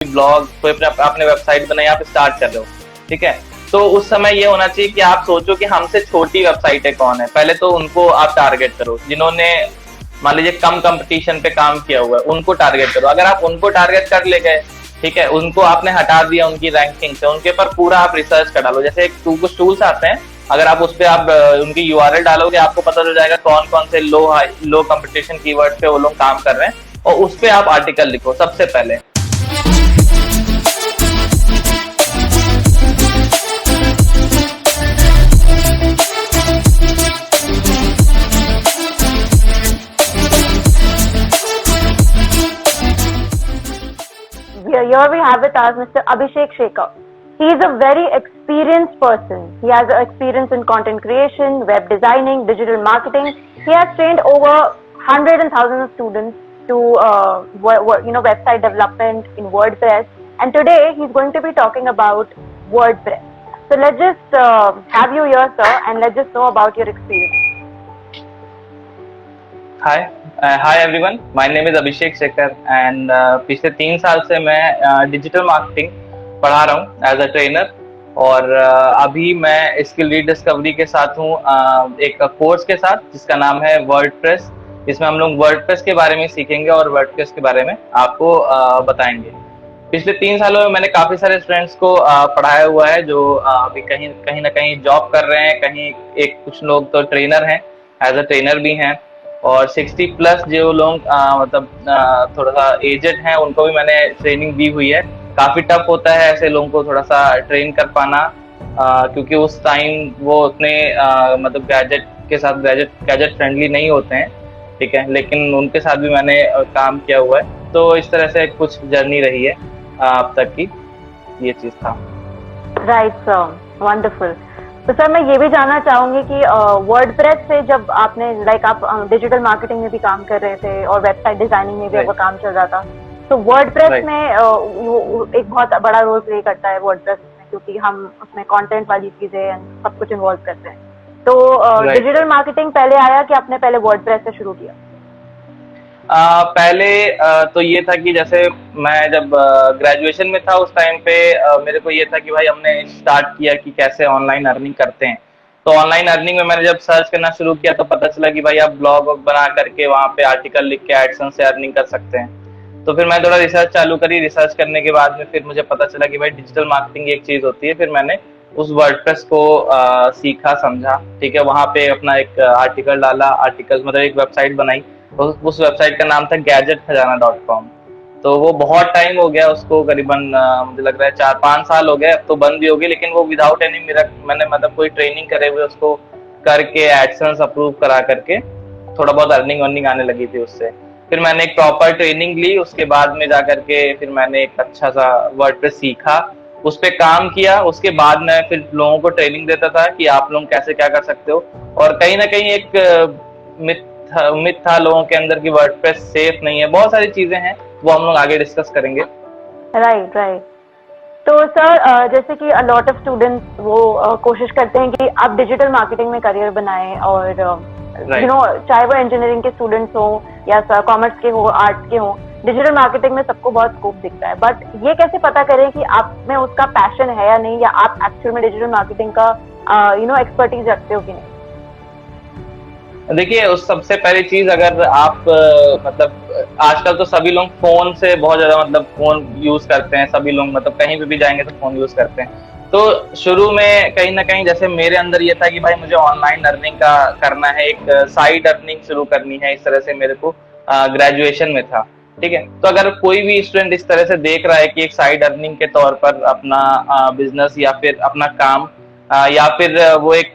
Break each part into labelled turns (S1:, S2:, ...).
S1: Blog, कोई आपने website बनाई, आप स्टार्ट कर रहे हो, ठीक है। तो उस समय ये होना चाहिए कि आप सोचो कि हमसे छोटी वेबसाइटें कौन है, पहले तो उनको आप टारगेट करो, जिन्होंने मान लीजिए कम कंपटीशन पे काम किया हुआ है, उनको टारगेट करो। अगर आप उनको टारगेट कर ले गए, ठीक है, उनको आपने हटा दिया उनकी रैंकिंग से, उनके पर पूरा आप रिसर्च कर डालो। जैसे कुछ टूल्स आते हैं, अगर आप उस पर आप उनकी यूआरएल डालोगे, आपको पता चल जाएगा कौन कौन से लो कंपटीशन कीवर्ड पे वो लोग काम कर रहे हैं, और उस पे आप आर्टिकल लिखो सबसे पहले।
S2: Here we have with us Mr. Abhishek Shekhar. He is a very experienced person. He has experience in content creation, web designing, digital marketing. He has trained over hundreds and thousands of students to website development in WordPress. And today he's going to be talking about WordPress. So let's just have you here, sir, and let's just know about your experience.
S1: Hi everyone, my name is Abhishek Shekhar and पिछले 3 साल से मैं digital marketing पढ़ा रहा हूँ as a trainer. और अभी मैं स्किल रीडिस्कवरी के साथ हूँ एक कोर्स के साथ जिसका नाम है वर्डप्रेस। इसमें हम लोग वर्डप्रेस के बारे में सीखेंगे और वर्डप्रेस के बारे में आपको बताएंगे। पिछले 3 सालों में मैंने काफी सारे स्टूडेंट्स को पढ़ाया हुआ है जो अभी कहीं ना कहीं जॉब कर रहे हैं, कहीं कुछ लोग तो ट्रेनर हैं, एज अ ट्रेनर भी हैं, और 60 प्लस जो लोग थोड़ा सा एजेड हैं उनको भी मैंने ट्रेनिंग दी हुई है। काफी टफ होता है ऐसे लोगों को थोड़ा सा ट्रेन कर पाना, क्योंकि उस टाइम वो उतने मतलब गैजेट फ्रेंडली नहीं होते हैं, ठीक है, लेकिन उनके साथ भी मैंने काम किया हुआ है। तो इस तरह से कुछ जर्नी रही है अब तक की, ये चीज था।
S2: Right sir, wonderful. तो सर मैं ये भी जानना चाहूंगी कि वर्डप्रेस से जब आपने आप डिजिटल मार्केटिंग में भी काम कर रहे थे और वेबसाइट डिजाइनिंग में भी आपका काम चल रहा था, तो वर्डप्रेस में एक बहुत बड़ा रोल प्ले करता है वर्डप्रेस में, क्योंकि हम उसमें कंटेंट वाली चीजें सब कुछ इन्वॉल्व करते हैं। तो डिजिटल मार्केटिंग पहले आया कि आपने पहले वर्डप्रेस से शुरू किया?
S1: पहले तो ये था कि जैसे मैं जब ग्रेजुएशन में था उस टाइम पे मेरे को ये था कि भाई हमने स्टार्ट किया कि कैसे ऑनलाइन अर्निंग करते हैं। तो ऑनलाइन अर्निंग में मैंने जब सर्च करना शुरू किया तो पता चला कि भाई आप ब्लॉग बना करके वहाँ पे आर्टिकल लिख के एडसेंस से अर्निंग कर सकते हैं। तो फिर मैं थोड़ा रिसर्च चालू करी। रिसर्च करने के बाद में फिर मुझे पता चला कि भाई डिजिटल मार्केटिंग एक चीज होती है। फिर मैंने उस वर्डप्रेस को सीखा, समझा, ठीक है, वहाँ पे अपना एक आर्टिकल डाला, आर्टिकल मतलब एक वेबसाइट बनाई। उस वेबसाइट का नाम था gadgetkhazana.com। तो वो बहुत टाइम हो गया उसको, करीबन मुझे लग रहा है 4-5 साल हो गए, अब तो बंद भी हो गई, लेकिन वो विदाउट एनी मैंने मतलब कोई ट्रेनिंग करे हुए उसको करके एडसेंस अप्रूव करा करके थोड़ा बहुत अर्निंग आने लगी थी उससे। फिर मैंने एक प्रॉपर ट्रेनिंग ली, उसके बाद में जाकर के फिर मैंने एक अच्छा सा वर्डप्रेस सीखा, उस पर काम किया। उसके बाद मैं फिर लोगों को ट्रेनिंग देता था कि आप लोग कैसे क्या कर सकते हो। और कहीं ना कहीं एक उम्मीद था लोगों के अंदर कि वर्डप्रेस सेफ नहीं है। बहुत सारी चीजें हैं, वो हम लोग आगे डिस्कस करेंगे।
S2: राइट। तो सर जैसे कि अ लॉट ऑफ स्टूडेंट्स वो कोशिश करते हैं कि आप डिजिटल मार्केटिंग में करियर बनाएं, और चाहे वो इंजीनियरिंग के स्टूडेंट्स हो या कॉमर्स के हो, आर्ट्स के हो, डिजिटल मार्केटिंग में सबको बहुत स्कोप दिखता है। बट ये कैसे पता करें कि आप में उसका पैशन है या नहीं, या आप एक्चुअल में डिजिटल मार्केटिंग का एक्सपर्टीज रखते हो कि नहीं?
S1: देखिए, उस सबसे पहली चीज, अगर आप मतलब आजकल तो सभी लोग फोन से बहुत ज्यादा मतलब फोन यूज करते हैं, सभी लोग मतलब कहीं पे भी जाएंगे तो फोन यूज करते हैं। तो शुरू में कहीं ना कहीं जैसे मेरे अंदर ये था कि भाई मुझे ऑनलाइन अर्निंग का करना है, एक साइड अर्निंग शुरू करनी है, इस तरह से मेरे को ग्रेजुएशन में था, ठीक है। तो अगर कोई भी स्टूडेंट इस तरह से देख रहा है कि एक साइड अर्निंग के तौर पर अपना बिजनेस या फिर अपना काम या फिर वो एक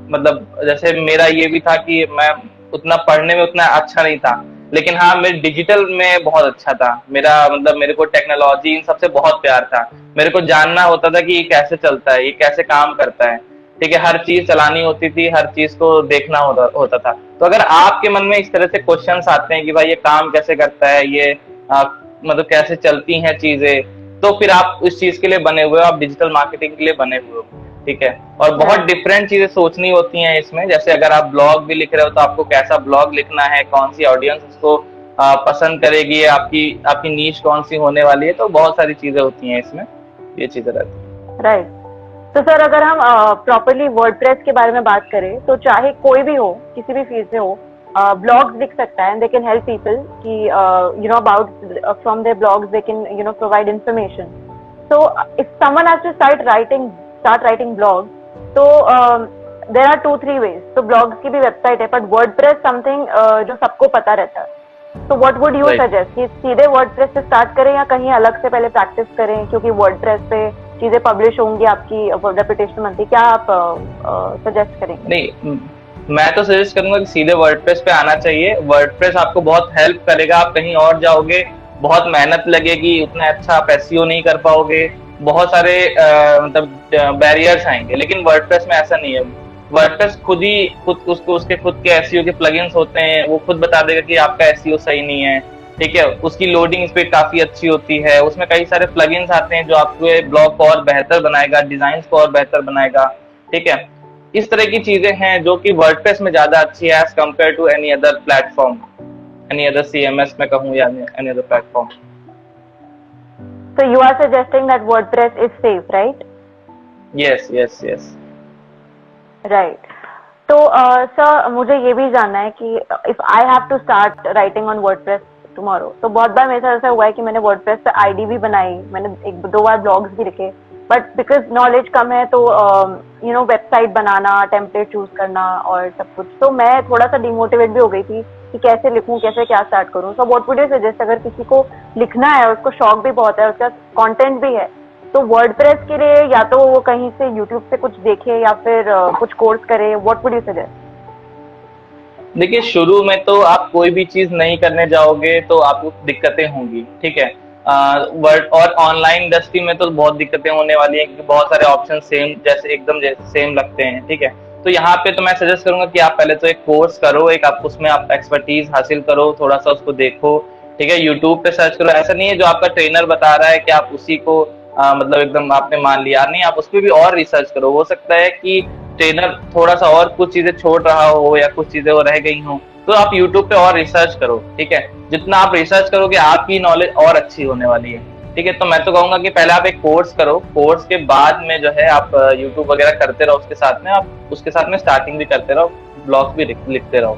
S1: मतलब जैसे मेरा ये भी था कि मैं उतना पढ़ने में उतना अच्छा नहीं था, लेकिन हाँ मैं डिजिटल में बहुत अच्छा था। मेरा मतलब मेरे को टेक्नोलॉजी इन सबसे बहुत प्यार था। मेरे को जानना होता था कि ये कैसे चलता है, ये कैसे काम करता है, ठीक है, हर चीज चलानी होती थी, हर चीज को देखना होता था। तो अगर आपके मन में इस तरह से क्वेश्चंस आते हैं कि भाई ये काम कैसे करता है, ये मतलब कैसे चलती हैं चीजें, तो फिर आप उस चीज के लिए बने हुए हो, आप डिजिटल मार्केटिंग के लिए बने हुए हो, ठीक है। और बहुत डिफरेंट चीजें सोचनी होती हैं इसमें। जैसे अगर आप ब्लॉग भी लिख रहे हो तो आपको कैसा ब्लॉग लिखना है, कौन सी ऑडियंस उसको पसंद करेगी, आपकी आपकी नीश कौन सी होने वाली है, तो बहुत सारी चीजें होती हैं इसमें, ये चीजें रहती हैं।
S2: राइट। तो सर अगर हम प्रॉपरली वर्डप्रेस के बारे में बात करें तो चाहे कोई भी हो, किसी भी फील्ड से हो, ब्लॉग्स लिख सकता है, दे कैन हेल्प पीपल कि you know about from their blogs they can you know provide information. So if someone has to start writing blogs, so there are 2-3 ways. तो blogs की भी website है, but WordPress something जो सबको पता रहता है। So what would you
S1: Right.
S2: suggest कि सीधे WordPress से स्टार्ट करें या कहीं अलग से पहले प्रैक्टिस करें, क्योंकि WordPress पे चीजें पब्लिश होंगी, आपकी रेपुटेशन बनती, क्या आप सजेस्ट करेंगे?
S1: नहीं, मैं तो सजेस्ट करूंगा कि सीधे वर्डप्रेस पे आना चाहिए। वर्डप्रेस आपको बहुत हेल्प करेगा, आप कहीं और जाओगे बहुत मेहनत लगेगी, उतना अच्छा आप एसईओ नहीं कर पाओगे, बहुत सारे मतलब बैरियर्स आएंगे, लेकिन वर्डप्रेस में ऐसा नहीं है। वर्डप्रेस उसके खुद के एसईओ के प्लगइन्स होते हैं, वो खुद बता देगा कि आपका एसईओ सही नहीं है, ठीक है। उसकी लोडिंग स्पीड काफी अच्छी होती है, उसमें कई सारे प्लगइन्स आते हैं जो आपके ब्लॉग को और बेहतर बनाएगा, डिजाइन को और बेहतर बनाएगा, ठीक है। इस तरह की चीजें हैं जो कि वर्डप्रेस में ज्यादा अच्छी है as compared to any other platform, any other CMS में कहूँ या any other platform.
S2: So you are suggesting that WordPress is safe, right?
S1: Yes yes yes.
S2: Right. तो सर मुझे ये भी जानना है कि if I have to start writing on WordPress tomorrow, तो बहुत बार मेरे साथ ऐसा हुआ है कि मैंने वर्डप्रेस पे आईडी भी बनाई, मैंने 1-2 बार ब्लॉग्स भी लिखे, बट बिकॉज नॉलेज कम है तो you know website banana, template choose करना और सब कुछ, तो मैं थोड़ा सा डिमोटिवेट भी हो गई थी कि कैसे लिखूं, कैसे क्या स्टार्ट करूं। So what would you suggest, अगर किसी को लिखना है, उसको शौक भी बहुत है, उसका कंटेंट भी है, तो वर्डप्रेस के लिए या तो वो कहीं से यूट्यूब से कुछ देखे या फिर कुछ कोर्स करे, व्हाट वुड यू सजेस्ट?
S1: देखिए, शुरू में तो आप कोई भी चीज नहीं करने जाओगे तो आपको दिक्कतें होंगी, ठीक है। वर्ड और ऑनलाइन इंडस्ट्री में तो बहुत दिक्कतें होने वाली हैं, क्योंकि बहुत सारे ऑप्शन एकदम सेम लगते हैं, ठीक है। तो यहाँ पे तो मैं सजेस्ट करूंगा कि आप पहले तो एक कोर्स करो, एक आप उसमें आप एक्सपर्टीज हासिल करो, थोड़ा सा उसको देखो, ठीक है। यूट्यूब पे सर्च करो, ऐसा नहीं है जो आपका ट्रेनर बता रहा है कि आप उसी को मतलब एकदम आपने मान लिया, नहीं, आप उस पर भी और रिसर्च करो। हो सकता है कि ट्रेनर थोड़ा सा और कुछ चीजें छोड़ रहा हो या कुछ चीजें वो रह गई हो, तो आप यूट्यूब पे और रिसर्च करो, ठीक है। जितना आप रिसर्च करोगे आपकी नॉलेज और अच्छी होने वाली है, ठीक है। तो मैं तो कहूंगा कि पहले आप एक कोर्स करो, कोर्स के बाद में जो है आप यूट्यूब वगैरह करते रहो, उसके साथ में आप उसके साथ में स्टार्टिंग भी करते रहो, ब्लॉग भी लिखते रहो।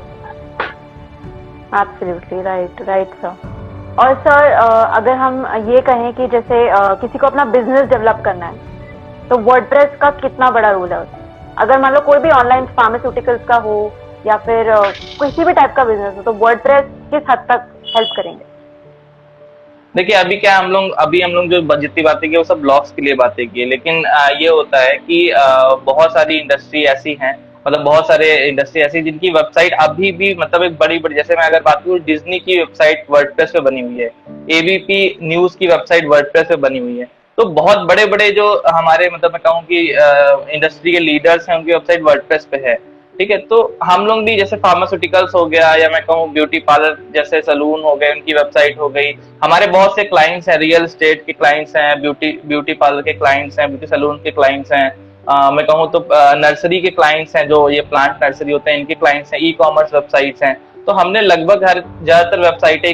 S2: Absolutely right, right sir. और सर अगर हम ये कहें कि जैसे किसी को अपना बिजनेस डेवलप करना है, तो वर्डप्रेस का कितना बड़ा रोल है उसमें? अगर मान लो कोई भी ऑनलाइन फार्मास्यूटिकल्स का हो या फिर किसी भी टाइप का बिजनेस हो, तो वर्डप्रेस किस हद तक हेल्प करेंगे?
S1: देखिए, अभी हम लोग जो जितनी बातें की वो सब ब्लॉग्स के लिए बातें की, लेकिन ये होता है कि बहुत सारी इंडस्ट्री ऐसी हैं, मतलब बहुत सारे इंडस्ट्री ऐसी जिनकी वेबसाइट अभी भी मतलब एक बड़ी बड़ी, जैसे मैं अगर बात करूँ, डिज्नी की वेबसाइट वर्डप्रेस पे बनी हुई है, एबीपी न्यूज की वेबसाइट वर्डप्रेस पे बनी हुई है। तो बहुत बड़े बड़े जो हमारे मतलब मैं कहूँ कि इंडस्ट्री के लीडर्स हैं, उनकी वेबसाइट वर्डप्रेस पे है, ठीक है। तो हम लोग भी जैसे फार्मास्यूटिकल्स हो गया या मैं कहूँ ब्यूटी पार्लर जैसे सलून हो गए, उनकी वेबसाइट हो गई। हमारे बहुत से क्लाइंट्स हैं, रियल एस्टेट के क्लाइंट्स हैं, ब्यूटी पार्लर के क्लाइंट्स हैं, ब्यूटी सलून के क्लाइंट्स हैं, मैं कहूँ तो नर्सरी के क्लाइंट्स हैं, जो ये प्लांट नर्सरी होते हैं, इनके क्लाइंट्स हैं, ई कॉमर्स वेबसाइट्स हैं। तो हमने लगभग हर ज्यादातर वेबसाइटें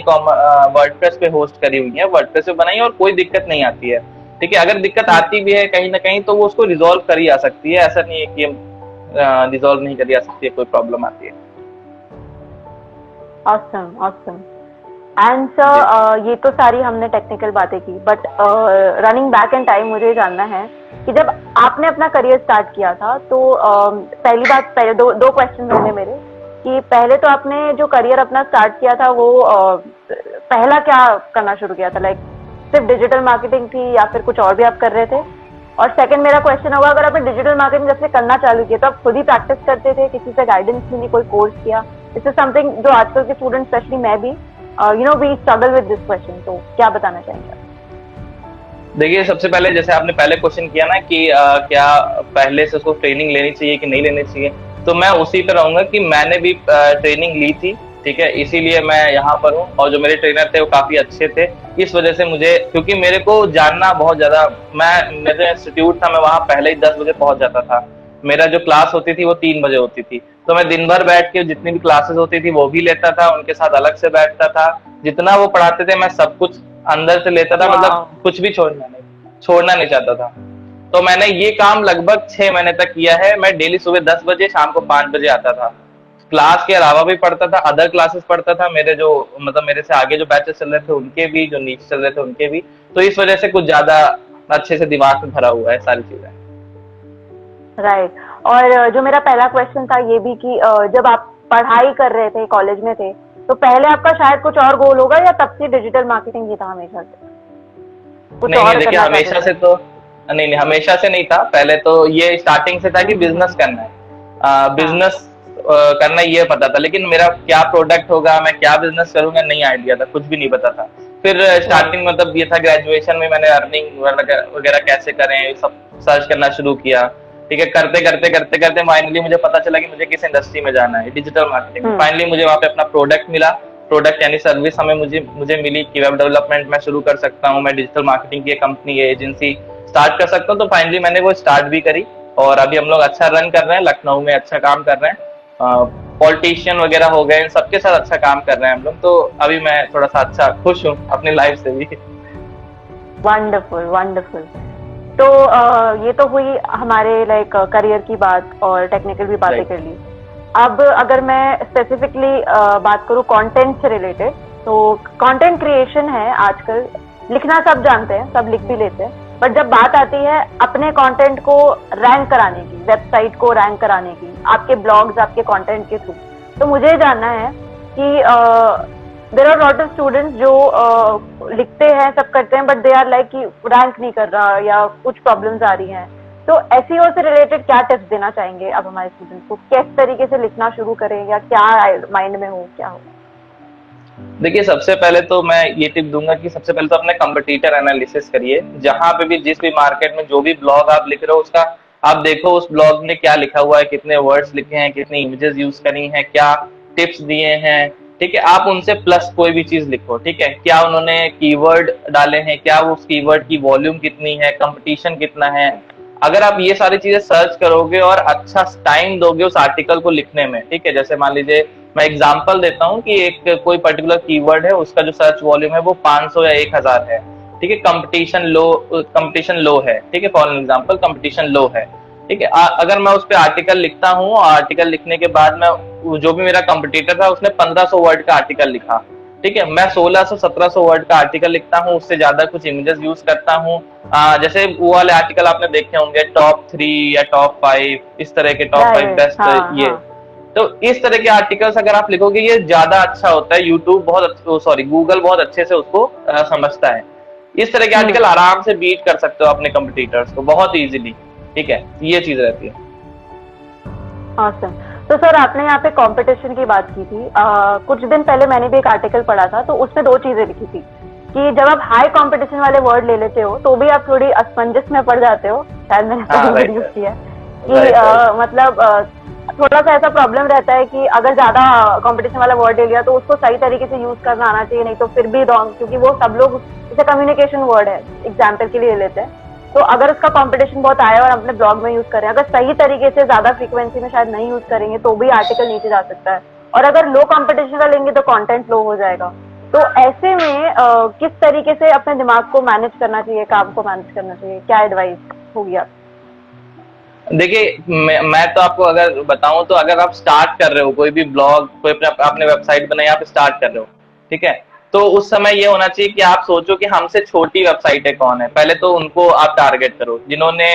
S1: वर्डप्रेस पे होस्ट करी हुई है, वर्डप्रेस पे बनाई है, और कोई दिक्कत नहीं आती है, ठीक है। अगर दिक्कत आती भी है कहीं ना कहीं तो वो उसको रिजॉल्व करी जा सकती है, ऐसा नहीं है कि रिजॉल्व नहीं करी जा सकती है, कोई प्रॉब्लम आती है।
S2: Awesome, awesome. एंड सर ये तो सारी हमने टेक्निकल बातें की, but running back in time मुझे जानना है कि जब आपने अपना करियर स्टार्ट किया था, तो पहले दो क्वेश्चन होंगे मेरे कि पहले तो आपने जो करियर अपना स्टार्ट किया था वो पहला क्या करना शुरू किया था, लाइक सिर्फ डिजिटल मार्केटिंग थी या फिर कुछ और भी आप कर रहे थे? और सेकंड मेरा क्वेश्चन होगा, अगर आपने डिजिटल मार्केटिंग जब से करना चालू किया तो आप खुद ही प्रैक्टिस करते थे, किसी से गाइडेंस मिली, कोई कोर्स किया? दिस इज समथिंग जो आजकल के स्टूडेंट, स्पेशली मैं भी, you know we struggle with this question, तो क्या बताना चाहेंगे?
S1: देखिए, सबसे पहले जैसे आपने पहले क्वेश्चन किया ना कि क्या पहले से उसको ट्रेनिंग लेनी चाहिए कि नहीं लेनी चाहिए, तो मैं उसी पे रहूंगा कि मैंने भी ट्रेनिंग ली थी, ठीक है, इसीलिए मैं यहाँ पर हूँ। और जो मेरे ट्रेनर थे वो काफी अच्छे थे, इस वजह से मुझे, क्योंकि मेरे को जानना बहुत ज्यादा, मेरा इंस्टीट्यूट था, मैं वहाँ पहले ही 10 बजे पहुंच जाता था, मेरा जो क्लास होती थी वो 3 बजे होती थी, तो मैं दिन भर बैठ के जितनी भी क्लासेस होती थी वो भी लेता था, उनके साथ अलग से बैठता था, जितना वो पढ़ाते थे मैं सब कुछ अंदर से लेता था,
S2: वाह।
S1: मतलब कुछ भी छोड़ना नहीं चाहता था। तो मैंने ये काम लगभग 6 महीने तक किया है। मैं डेली सुबह 10 बजे, शाम को 5 बजे आता था, क्लास के अलावा भी पढ़ता था, अदर क्लासेस पढ़ता था, मेरे जो मतलब मेरे से आगे जो बैचेस चल रहे थे उनके भी, जो नीचे चल रहे थे उनके भी। तो इस वजह से कुछ ज्यादा अच्छे से दिमाग में भरा हुआ है सारी चीजें।
S2: राइट। और जो मेरा पहला क्वेश्चन था ये भी कि जब आप पढ़ाई कर रहे थे, कॉलेज में थे, तो पहले आपका शायद कुछ और गोल होगा या तब से डिजिटल मार्केटिंग ही था हमेशा से? कुछ
S1: नहीं
S2: और
S1: नहीं, देखिए
S2: करना
S1: हमेशा
S2: चाहते
S1: से
S2: थे?
S1: तो नहीं, हमेशा से नहीं था। पहले तो ये स्टार्टिंग से था कि बिजनेस करना है,
S2: हाँ।
S1: बिजनेस करना ये पता था, लेकिन मेरा क्या प्रोडक्ट होगा, मैं क्या बिजनेस करूंगा, नहीं आइडिया था, कुछ भी नहीं पता था। फिर
S2: राइट।
S1: स्टार्टिंग मतलब ये था, ग्रेजुएशन में मैंने अर्निंग वगैरह कैसे करें ये सब सर्च करना शुरू किया। ठीक है, करते करते करते करते फाइनली मुझे पता चला कि मुझे किस इंडस्ट्री में जाना है, डिजिटल मार्केटिंग में।
S2: हम्म।
S1: फाइनली मुझे वहाँ पे अपना प्रोडक्ट मिला, प्रोडक्ट यानी सर्विस हमें मुझे मुझे मिली कि वेब डेवलपमेंट मैं शुरू कर सकता हूँ, मैं डिजिटल मार्केटिंग की कंपनी एजेंसी स्टार्ट कर सकता हूँ। तो फाइनली मैंने वो स्टार्ट भी करी, और अभी हम लोग अच्छा रन कर रहे हैं, लखनऊ में अच्छा काम कर रहे हैं, पॉलिटिशियन वगैरह हो गए, इन सबके साथ अच्छा काम कर रहे हैं हम लोग। तो अभी मैं थोड़ा सा अच्छा खुश हूँ अपनी लाइफ से भी।
S2: Wonderful wonderful. तो ये तो हुई हमारे लाइक करियर की बात और टेक्निकल भी बातें
S1: राइट।
S2: कर ली। अब अगर मैं स्पेसिफिकली बात करूँ कंटेंट से रिलेटेड, तो कंटेंट क्रिएशन है आजकल, लिखना सब जानते हैं, सब लिख भी लेते हैं, बट जब बात आती है अपने कंटेंट को रैंक कराने की, वेबसाइट को रैंक कराने की, आपके ब्लॉग्स, आपके कंटेंट के थ्रू, तो मुझे जानना है कि there are lot of students जो लिखते हैं, सब करते हैं, बट दे आर लाइक कि रैंक नहीं कर रहा या कुछ प्रॉब्लम्स आ रही हैं। तो एसईओ से रिलेटेड क्या टिप्स देना चाहेंगे आप हमारे स्टूडेंट्स को? किस तरीके से लिखना शुरू करें, या क्या माइंड में हो, क्या हो?
S1: देखिए सबसे पहले तो मैं ये टिप दूंगा कि सबसे पहले तो अपने कंपटीटर एनालिसिस करिए। जहां पे भी, जिस भी मार्केट में जो भी ब्लॉग आप लिख रहे हो, उसका आप देखो उस ब्लॉग में क्या लिखा हुआ है, कितने वर्ड्स लिखे हैं, कितनी इमेजेस यूज करी हैं, क्या टिप्स दिए हैं। ठीक है, आप उनसे प्लस कोई भी चीज लिखो। ठीक है, क्या उन्होंने कीवर्ड डाले हैं, क्या उस कीवर्ड की वॉल्यूम कितनी है, कंपटीशन कितना है। अगर आप ये सारी चीजें सर्च करोगे और अच्छा टाइम दोगे उस आर्टिकल को लिखने में, ठीक है, जैसे मान लीजिए मैं एग्जांपल देता हूँ कि एक कोई पर्टिकुलर कीवर्ड है, उसका जो सर्च वॉल्यूम है वो 500 या 1000 है। ठीक है, कंपटीशन लो है। ठीक है, फॉर एग्जांपल कंपटीशन लो है। ठीक है, अगर मैं उस पर आर्टिकल लिखता हूँ, आर्टिकल लिखने के बाद मैं, जो भी मेरा कंपटीटर था उसने 1500 वर्ड का आर्टिकल लिखा, ठीक है, मैं 1600-1700 वर्ड का आर्टिकल लिखता हूँ, उससे ज्यादा कुछ इमेजेस यूज करता हूँ। जैसे वो वाले आर्टिकल आपने देखे होंगे, टॉप 3 या टॉप 5, इस तरह के टॉप 5 बेस्ट,
S2: हाँ
S1: ये।
S2: हाँ।
S1: तो इस तरह के आर्टिकल्स अगर आप लिखोगे ये ज्यादा अच्छा होता है। यूट्यूब गूगल बहुत अच्छे से उसको समझता है। इस तरह के आर्टिकल आराम से बीट कर सकते हो अपने कंपटीटर्स को बहुत इजीली। ठीक है, ये चीज रहती है।
S2: awesome। तो सर आपने यहाँ पे कंपटीशन की बात की थी, कुछ दिन पहले मैंने भी एक आर्टिकल पढ़ा था, तो उसमें दो चीजें लिखी थी कि जब आप हाई कंपटीशन वाले वर्ड ले लेते हो तो भी आप थोड़ी असमंजस में पड़ जाते हो, शायद मैंने
S1: हाँ,
S2: यूज किया है कि
S1: राइट।
S2: मतलब थोड़ा सा ऐसा प्रॉब्लम रहता है कि अगर ज्यादा कंपटीशन वाला वर्ड ले लिया तो उसको सही तरीके से यूज करना आना चाहिए, नहीं तो फिर भी रॉन्ग, क्योंकि वो सब लोग जैसे कम्युनिकेशन वर्ड है, एग्जाम्पल के लिए ले लेते हैं। तो अगर उसका कंपटीशन बहुत आया और अपने ब्लॉग में यूज करें, अगर सही तरीके से ज्यादा फ्रीक्वेंसी में शायद नहीं यूज करेंगे तो भी आर्टिकल नीचे जा सकता है, और अगर लो कंपटीशन का लेंगे तो कंटेंट लो हो जाएगा। तो ऐसे में किस तरीके से अपने दिमाग को मैनेज करना चाहिए, काम को मैनेज करना चाहिए, क्या एडवाइस होगी आप?
S1: देखिए मैं तो आपको अगर बताऊं तो, अगर आप स्टार्ट कर रहे हो कोई भी ब्लॉग, कोई आपने वेबसाइट बनाई, आप स्टार्ट कर रहे हो, ठीक है, तो उस समय ये होना चाहिए कि आप सोचो कि हमसे छोटी वेबसाइटें कौन है। पहले तो उनको आप टारगेट करो, जिन्होंने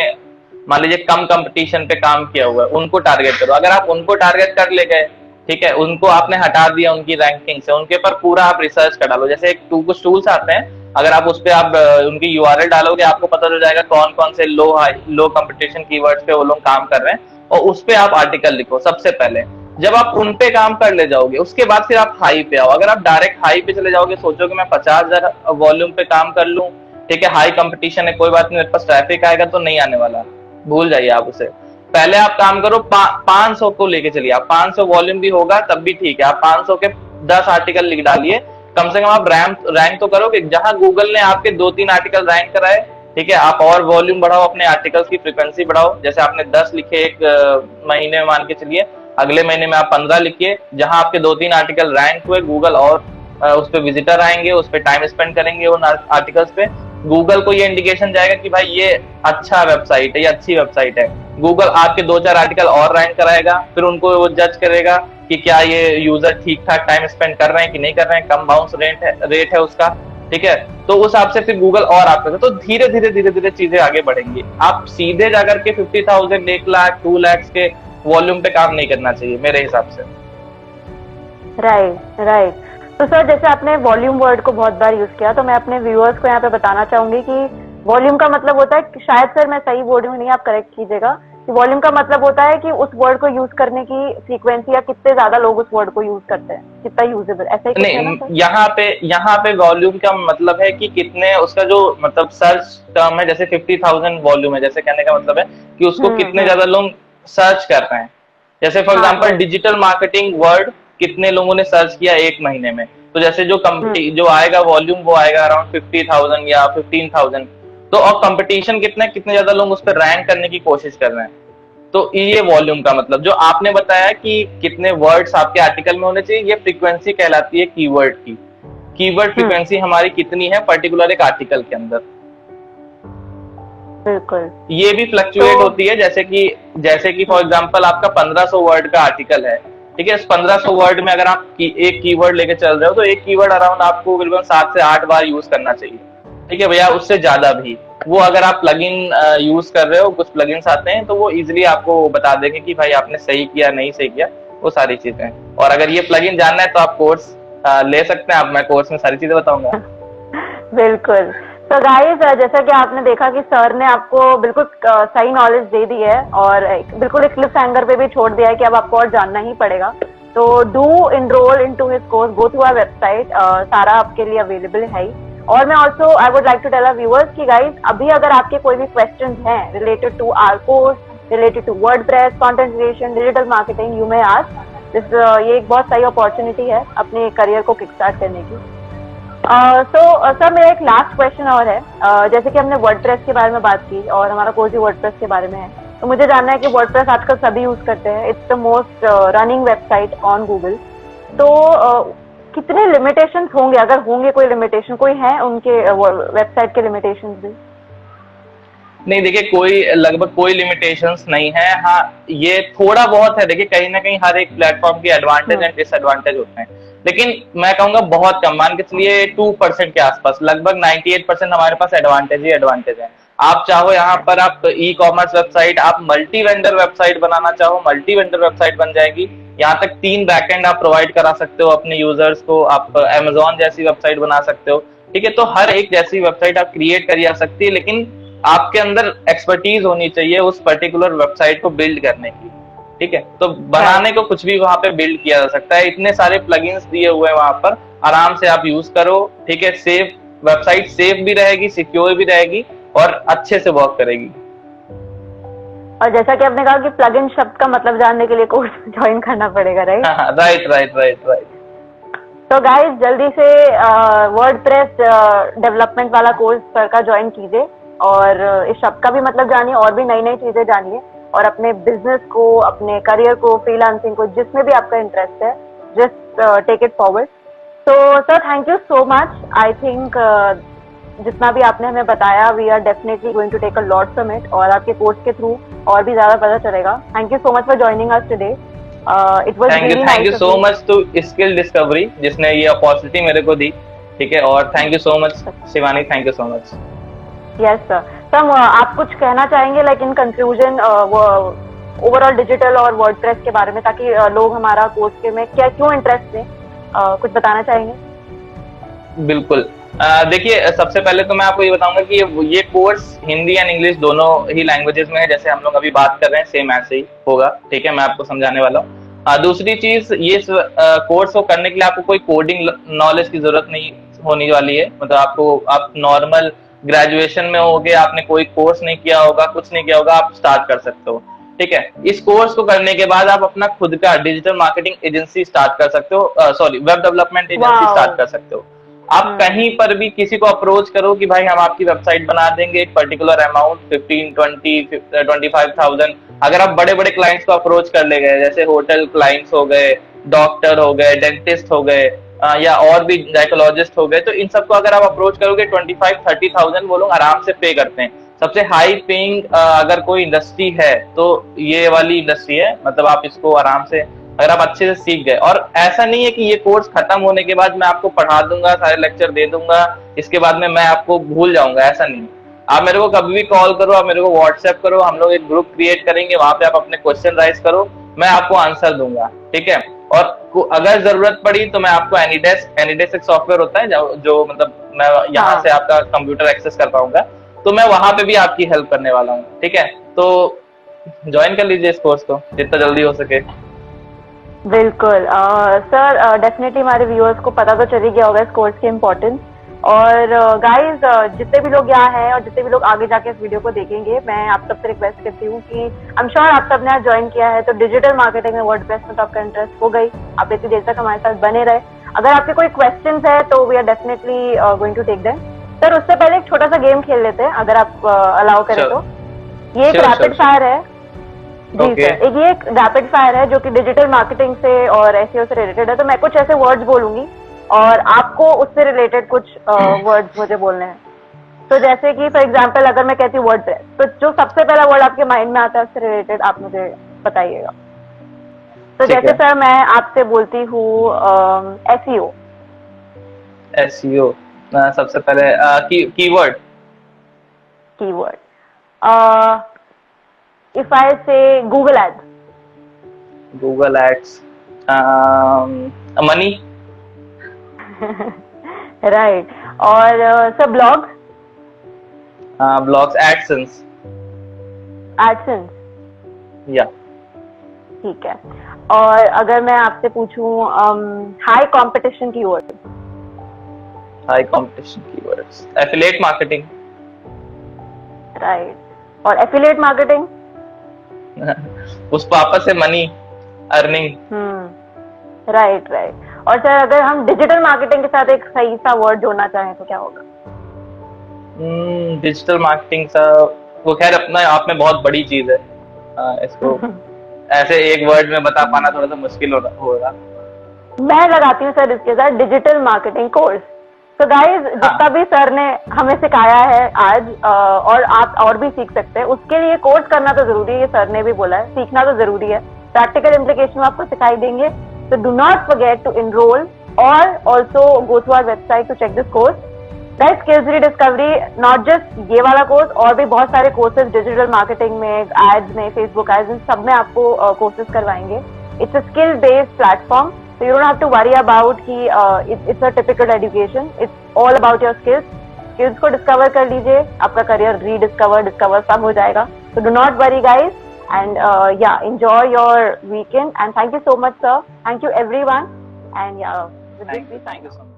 S1: मान लीजिए कम कंपटीशन पे काम किया हुआ है, उनको टारगेट करो। अगर आप उनको टारगेट कर ले गए, ठीक है, उनको आपने हटा दिया उनकी रैंकिंग से, उनके ऊपर पूरा आप रिसर्च कर डालो। जैसे कुछ टूल्स आते हैं, अगर आप उस पर आप उनकी यूआरएल डालोगे, आपको पता चल जाएगा कौन कौन से लो कंपटीशन कीवर्ड्स पे वो लोग काम कर रहे हैं, और उस पे आप आर्टिकल लिखो सबसे पहले। जब आप उन पे काम कर ले जाओगे, उसके बाद फिर आप हाई पे आओ। अगर आप डायरेक्ट हाई पे चले जाओगे, सोचो कि मैं 50,000 वॉल्यूम पे काम कर लूं, ठीक है, हाई कंपटीशन है, कोई बात नहीं, मेरे पास ट्रैफिक आएगा, तो नहीं आने वाला, भूल जाइए आप उसे। पहले आप काम करो 500 को लेके चलिए, आप 500 वॉल्यूम भी होगा तब भी ठीक है, आप 500 के 10 आर्टिकल लिख डालिए, कम से कम आप रैंक तो करोगे। जहां गूगल ने आपके 2-3 आर्टिकल रैंक कराए, ठीक है, आप और वॉल्यूम बढ़ाओ, अपने आर्टिकल्स की फ्रीक्वेंसी बढ़ाओ। जैसे आपने 10 लिखे एक महीने में, मान के चलिए अगले महीने में आप 15 लिखिए, जहां आपके 2-3 आर्टिकल रैंक हुए, गूगल और उस पर विजिटर आएंगे, उस पर टाइम स्पेंड करेंगे उन आर्टिकल्स पे। गूगल को ये इंडिकेशन जाएगा कि भाई ये अच्छा वेबसाइट है, ये अच्छी वेबसाइट है। गूगल आपके 2-4 आर्टिकल और रैंक कराएगा, फिर उनको वो जज करेगा कि क्या ये यूजर ठीक ठाक टाइम स्पेंड कर रहे हैं कि नहीं कर रहे हैं, कम बाउंस रेट है उसका, ठीक है। तो उस हिसाब से फिर गूगल और आपका, तो धीरे धीरे धीरे धीरे चीजें आगे बढ़ेंगी। आप सीधे जाकर के 50,000, 1 लाख, 2 लाख के वॉल्यूम पे काम नहीं करना चाहिए मेरे हिसाब से।
S2: Right right. तो सर जैसे आपने वॉल्यूम वर्ड को बहुत बार यूज किया, तो मैं अपने व्यूअर्स को यहाँ पे बताना चाहूंगी कि वॉल्यूम का मतलब होता है, शायद सर मैं सही बोल रही हूँ नहीं, आप करेक्ट कीजिएगा, कि वॉल्यूम का मतलब होता है कि उस वर्ड को यूज करने की फ्रीक्वेंसी, या कितने ज्यादा लोग उस वर्ड को यूज करते हैं, कितना यूजेबल, ऐसा ही कुछ है ना सर?
S1: नहीं, यहाँ पे वॉल्यूम का मतलब है कि कितने, उसका जो मतलब सर्च टर्म है, जैसे 50,000 वॉल्यूम है, जैसे कहने का मतलब है कि उसको कितने ज्यादा लोग सर्च कर रहे हैं। जैसे for example digital marketing word कितने लोगों ने सर्च किया एक महीने में, तो जैसे जो आएगा वॉल्यूम वो आएगा अराउंड 50,000 या 15,000। तो और कंपटीशन कितने ज्यादा लोग उस पर रैंक करने की कोशिश कर रहे हैं। तो ये वॉल्यूम का मतलब, जो आपने बताया कि कितने वर्ड्स आपके आर्टिकल में होने चाहिए, ये फ्रीक्वेंसी कहलाती है कीवर्ड की। कीवर्ड फ्रीक्वेंसी हमारी कितनी है पर्टिकुलर एक आर्टिकल के अंदर।
S2: बिल्कुल।
S1: ये भी फ्लक्चुएट होती है, जैसे कि फॉर एग्जांपल आपका 1500 वर्ड का आर्टिकल है, ठीक है। इस 1500 वर्ड में अगर आप एक कीवर्ड लेके चल रहे हो, तो एक कीवर्ड अराउंड आपको करीबन 7 से 8 बार यूज करना चाहिए, ठीक है भैया, उससे ज्यादा भी। वो अगर आप प्लगइन यूज कर रहे हो, कुछ प्लगइन्स आते हैं तो वो इजीली आपको बता देंगे कि भाई आपने सही किया नहीं सही किया, वो सारी चीजें। और अगर ये प्लगइन जानना है तो आप कोर्स ले सकते हैं, मैं कोर्स में सारी चीजें बताऊंगा।
S2: बिल्कुल। तो गाइस, जैसा कि आपने देखा कि सर ने आपको बिल्कुल सही नॉलेज दे दी है, और बिल्कुल एक क्लिफ हैंगर पे भी छोड़ दिया है कि अब आपको और जानना ही पड़ेगा। तो do enrol into his course, go to our website, सारा आपके लिए अवेलेबल है ही। और मैं also I would like to tell our viewers कि गाइस, अभी अगर आपके कोई भी क्वेश्चन हैं related to our course, related to WordPress, content creation, digital marketing, you may ask. ये एक बहुत सही अपॉर्चुनिटी है अपने करियर को किक स्टार्ट करने की। सर मेरा एक लास्ट क्वेश्चन और है। जैसे कि हमने वर्डप्रेस के बारे में बात की और हमारा कोर्स भी वर्डप्रेस के बारे में है, तो मुझे जानना है कि वर्डप्रेस आजकल सभी यूज करते हैं, it's the most running website on Google. तो कितने लिमिटेशंस होंगे, अगर होंगे कोई लिमिटेशन, कोई है उनके वेबसाइट के लिमिटेशंस भी?
S1: नहीं देखिए, लगभग कोई लिमिटेशंस नहीं है। हाँ, ये थोड़ा बहुत है, देखिए कहीं ना कहीं हर एक प्लेटफॉर्म की एडवांटेज एंड डिसएडवांटेज होते हैं, लेकिन मैं कहूंगा बहुत कम, मान के चलिए 2% के आसपास। लगभग 98% हमारे पास एडवांटेज ही एडवांटेज है। आप चाहो यहाँ पर आप ई कॉमर्स वेबसाइट, आप मल्टी वेंडर वेबसाइट बनाना चाहो, मल्टी वेंडर वेबसाइट बन जाएगी। यहाँ तक 3 बैकएंड आप प्रोवाइड करा सकते हो अपने यूजर्स को, आप अमेजोन जैसी वेबसाइट बना सकते हो, ठीक है। तो हर एक जैसी वेबसाइट आप क्रिएट करी जा सकती है, लेकिन आपके अंदर एक्सपर्टीज होनी चाहिए उस पर्टिकुलर वेबसाइट को बिल्ड करने की, ठीक है। तो बनाने को कुछ भी वहां पे बिल्ड किया जा सकता है, इतने सारे प्लगइन्स दिए हुए हैं वहां पर, आराम से आप यूज करो, ठीक है। सेफ वेबसाइट, सेफ भी रहेगी, सिक्योर भी रहेगी और अच्छे से वर्क करेगी।
S2: और जैसा कि आपने कहा कि प्लगइन शब्द का मतलब जानने के लिए कोर्स ज्वाइन करना पड़ेगा, राइट?
S1: राइट।
S2: तो गाइस, जल्दी से वर्डप्रेस डेवलपमेंट वाला कोर्स सर का ज्वाइन कीजिए, और इस शब्द का भी मतलब जानिए, और भी नई नई चीजें जानिए, और अपने बिजनेस को, अपने करियर को, फ्रीलांसिंग को, जिसमें भी आपका इंटरेस्ट है, जस्ट टेक इट फॉरवर्ड। तो sir thank you so much. I think जितना भी आपने हमें बताया, we are definitely going to take a lot from it, और आपके कोर्स के थ्रू और भी ज्यादा पता चलेगा। Thank you so much for joining us today. It was really nice.
S1: Thank you so much to Skill Discovery जिसने ये अपॉर्चुनिटी मेरे को दी, ठीक है। और thank you so much Shivani, thank you so much.
S2: Yes sir. Sir आप कुछ कहना चाहेंगे, like in conclusion, overall digital और वर्डप्रेस के बारे में, ताकि लोग हमारा कोर्स के में क्या क्यों इंटरेस्ट लें, कुछ बताना चाहेंगे?
S1: बिल्कुल। देखिए, सबसे पहले तो मैं आपको ये बताऊंगा कि ये कोर्स हिंदी एंड इंग्लिश दोनों ही लैंग्वेजेस में है, जैसे हम लोग अभी बात कर रहे हैं, सेम ऐसे ही होगा, ठीक है। मैं आपको समझाने वाला हूँ। दूसरी चीज, ये कोर्स को करने के लिए आपको कोई कोडिंग नॉलेज की जरूरत नहीं होने वाली है। मतलब आप नॉर्मल ग्रेजुएशन में होगे, आपने कोई कोर्स नहीं किया होगा, कुछ नहीं किया होगा, आप स्टार्ट कर सकते हो, ठीक है। इस कोर्स को करने के बाद आप अपना खुद का डिजिटल मार्केटिंग एजेंसी स्टार्ट कर सकते हो, sorry, web development agency start कर सकते हो। आप कहीं पर भी किसी को अप्रोच करो कि भाई हम आपकी वेबसाइट बना देंगे, एक पर्टिकुलर अमाउंट 15, 20, 25,000। अगर आप बड़े बड़े क्लाइंट्स को अप्रोच कर ले गए, जैसे होटल क्लाइंट्स हो गए, डॉक्टर हो गए, डेंटिस्ट हो गए, या और भी गायकोलॉजिस्ट हो गए, तो इन सबको अगर आप अप्रोच करोगे 25-30,000 वो लोग आराम से पे करते हैं। सबसे हाई पेइंग अगर कोई इंडस्ट्री है तो ये वाली इंडस्ट्री है। मतलब आप इसको आराम से अगर आप अच्छे से सीख गए, और ऐसा नहीं है कि ये कोर्स खत्म होने के बाद मैं आपको पढ़ा दूंगा, सारे लेक्चर दे दूंगा, इसके बाद में मैं आपको भूल जाऊंगा, ऐसा नहीं। आप मेरे को कभी भी कॉल करो, आप मेरे को व्हाट्सएप करो, हम लोग एक ग्रुप क्रिएट करेंगे, वहां पे आप अपने क्वेश्चन राइज करो, मैं आपको आंसर दूंगा, ठीक है। और अगर जरूरत पड़ी तो मैं आपको एनीडेस्क एक सॉफ्टवेयर होता है जो मतलब मैं यहाँ से आपका कंप्यूटर एक्सेस कर पाऊंगा, तो मैं वहां पे भी आपकी हेल्प करने वाला हूँ, ठीक है। तो ज्वाइन कर लीजिए इस कोर्स को जितना जल्दी हो सके।
S2: बिल्कुल सर, डेफिनेटली हमारे व्यूअर्स को पता तो चल ही गया होगा इस कोर्स की इम्पोर्टेंस। और गाइज जितने भी लोग यहाँ हैं और जितने भी लोग आगे जाके इस वीडियो को देखेंगे, मैं आप सबसे रिक्वेस्ट करती हूँ कि आई एम श्योर आप सबने आज ज्वाइन किया है तो डिजिटल मार्केटिंग में वर्डप्रेस में तो आपका इंटरेस्ट हो गई, आप इतनी देर तक हमारे साथ बने रहे। अगर आपके कोई क्वेश्चंस है तो we are definitely going to take them. Sir उससे पहले एक छोटा सा गेम खेल लेते हैं अगर आप अलाउ करें तो। ये एक रैपिड फायर है जी सर, एक रैपिड फायर है जो कि डिजिटल मार्केटिंग से और एसईओ से रिलेटेड है। तो मैं कुछ ऐसे वर्ड्स बोलूंगी और आपको उससे रिलेटेड कुछ वर्ड्स मुझे बोलने हैं। तो जैसे कि फॉर एग्जांपल अगर मैं कहती हूँ वर्डप्रेस, तो जो सबसे पहला वर्ड आपके माइंड में आता है उससे रिलेटेड आप मुझे बताइएगा। तो जैसे सर मैं आपसे बोलती हूँ एसईओ।
S1: एसईओ सबसे पहले keyword.
S2: If I say Google Ads.
S1: Google Ads. Money.
S2: Right. और sir blog.
S1: Blogs, AdSense.
S2: AdSense.
S1: या
S2: ठीक है। और अगर मैं आपसे पूछूं high competition keyword.
S1: High competition keywords, affiliate marketing.
S2: Right. और एफिलिएट मार्केटिंग
S1: उस पापा से मनी अर्निंग।
S2: राइट। और सर अगर हम डिजिटल मार्केटिंग के साथ एक सही सा वर्ड जोड़ना चाहें तो क्या होगा?
S1: डिजिटल मार्केटिंग सा वो खैर अपना आप में बहुत बड़ी चीज है, इसको ऐसे एक वर्ड में बता पाना थोड़ा सा मुश्किल होगा।
S2: मैं लगाती हूँ सर इसके साथ डिजिटल मार्केटिंग कोर्स। तो गाइज जितना भी सर ने हमें सिखाया है आज और आप और भी सीख सकते हैं, उसके लिए कोर्स करना तो जरूरी है, ये सर ने भी बोला है, सीखना तो जरूरी है। प्रैक्टिकल इम्प्लीकेशन आपको सिखाई देंगे। तो do not forget to enrol और also go to our website to check this course. Guys skills rediscovery not just ये वाला कोर्स, और भी बहुत सारे कोर्सेज डिजिटल मार्केटिंग में, एड्स में, फेसबुक एड्स में, सब में आपको कोर्सेज करवाएंगे। It's a skill based platform, so you don't have to worry about कि it's a typical education. It's all about your skills. Skills को discover कर लीजिए, आपका career rediscover सब हो जाएगा. So do not worry guys, and yeah, enjoy your weekend and thank you so much sir. Thank you everyone, and yeah, with this we sign off.